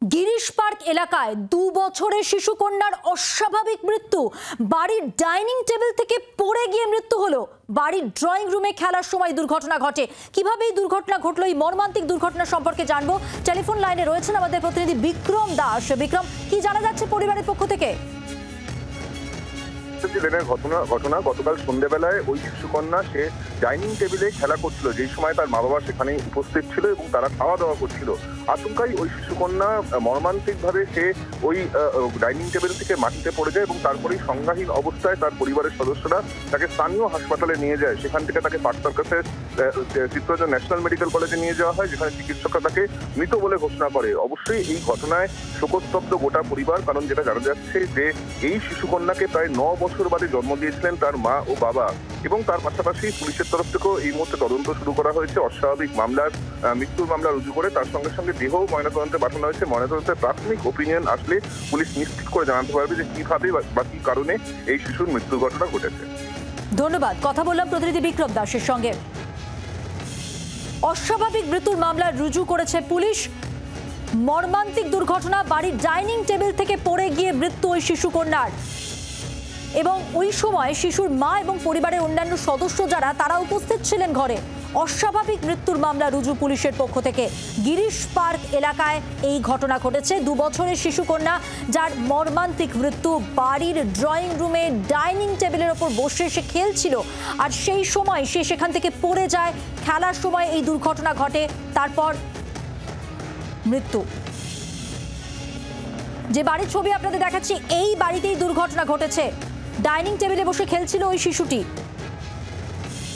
Girish park এলাকায় 2 বছরের শিশু কন্যার অস্বাভাবিক মৃত্যু। বাড়ির ডাইনিং টেবিল থেকে পড়ে গিয়ে মৃত্যু হলো। বাড়ির ড্রয়িং রুমে খেলার সময় দুর্ঘটনা ঘটে। কিভাবে এই দুর্ঘটনা ঘটলো, এই মর্মান্তিক দুর্ঘটনা সম্পর্কে জানবো। টেলিফোন লাইনে রয়েছেন আমাদের প্রতিনিধি বিক্রম দাস। বিক্রম, কি জানা যাচ্ছে পরিবারের পক্ষ থেকে? ঘটনা গতকাল সন্ধ্যেবেলায় ওই শিশুকন্যা সে ডাইনিং টেবিলে খেলা করছিল, যেই সময় তার মা বাবা সেখানে উপস্থিত ছিল এবং তারা খাওয়া দাওয়া করছিল। আচমকাই ওই শিশুকন্যা মর্মান্তিকভাবে সে ওই ডাইনিং টেবিল থেকে মাটিতে পড়ে যায় এবং তারপরেই সংজ্ঞাহীন অবস্থায় তার পরিবারের সদস্যরা তাকে স্থানীয় হাসপাতালে নিয়ে যায়। সেখান থেকে তাকে পার্ক সার্কাসের চিত্তরঞ্জন ন্যাশনাল মেডিকেল কলেজে নিয়ে যাওয়া হয়, যেখানে চিকিৎসকরা তাকে মৃত বলে ঘোষণা করে। অবশ্যই এই ঘটনায় শোকস্তব্ধ গোটা পরিবার, কারণ যেটা জানা যাচ্ছে যে এই শিশুকন্যাকে প্রায় 9 বছর বাদে জন্ম দিয়েছিলেন তার মা ও বাবা, এবং তার পাশাপাশি পুলিশের তরফ থেকেও এই মুহূর্তে তদন্ত শুরু করা হয়েছে। অস্বাভাবিক মৃত্যুর মামলা রুজু করে তার সঙ্গে সঙ্গে দেহ ময়নাতদন্তে পাঠানো হয়েছে। ময়নাতদন্তের প্রাথমিক ওপিনিয়ন আসলে পুলিশ নিশ্চিত করে জানাতে পারবে যে কিভাবে বা কি কারণে এই শিশুর মৃত্যুর ঘটনা ঘটেছে। ধন্যবাদ। কথা বললাম প্রতিনিধি বিক্রম দাসের সঙ্গে। অস্বাভাবিক মৃত্যুর মামলা রুজু করেছে পুলিশ। মর্মান্তিক দুর্ঘটনা, বাড়ির ডাইনিং টেবিল থেকে পড়ে গিয়ে মৃত্যু ওই শিশু কন্যার, এবং ওই সময় শিশুর মা এবং পরিবারের অন্যান্য সদস্য যারা তারা উপস্থিত ছিলেন ঘরে। অস্বাভাবিক মৃত্যুর মামলা রুজু পুলিশের পক্ষ থেকে। গিরিশ পার্ক এলাকায় এই ঘটনা ঘটেছে। 2 বছরের শিশুকন্যা যার মর্মান্তিক মৃত্যু, বাড়ির ড্রয়িং রুমে ডাইনিং টেবিলের ওপর বসে সে খেলছিল, আর সেই সময় সে সেখান থেকে পড়ে যায়। খেলার সময় এই দুর্ঘটনা ঘটে, তারপর মৃত্যু। যে বাড়ির ছবি আপনাদের দেখাচ্ছি, এই বাড়িতেই দুর্ঘটনা ঘটেছে। ডাইনিং টেবিলে বসে খেলছিল ওই শিশুটি।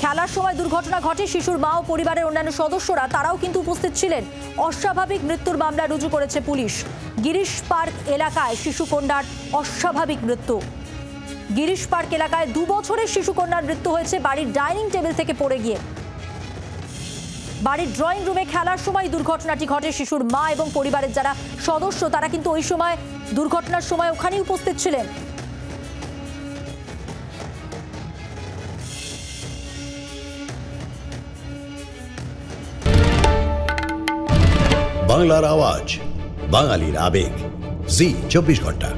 খেলার সময় দুর্ঘটনা ঘটে। শিশুর মা ও পরিবারের অন্যান্য সদস্যরা তারাও কিন্তু উপস্থিত ছিলেন। অস্বাভাবিক মৃত্যুর মামলা রুজু করেছে পুলিশ। গিরিশ পার্ক এলাকায় শিশু কন্যার অস্বাভাবিক মৃত্যু। গিরিশ পার্ক এলাকায় 2 বছরের শিশু কন্যার মৃত্যু হয়েছে বাড়ির ডাইনিং টেবিল থেকে পড়ে গিয়ে। বাড়ির ড্রয়িং রুমে খেলার সময় দুর্ঘটনাটি ঘটে। শিশুর মা এবং পরিবারের যারা সদস্য তারা কিন্তু ওই সময় দুর্ঘটনার সময় ওখানেই উপস্থিত ছিলেন। বাংলার আওয়াজ, বাঙালির আবেগ, জি 24 ঘন্টা।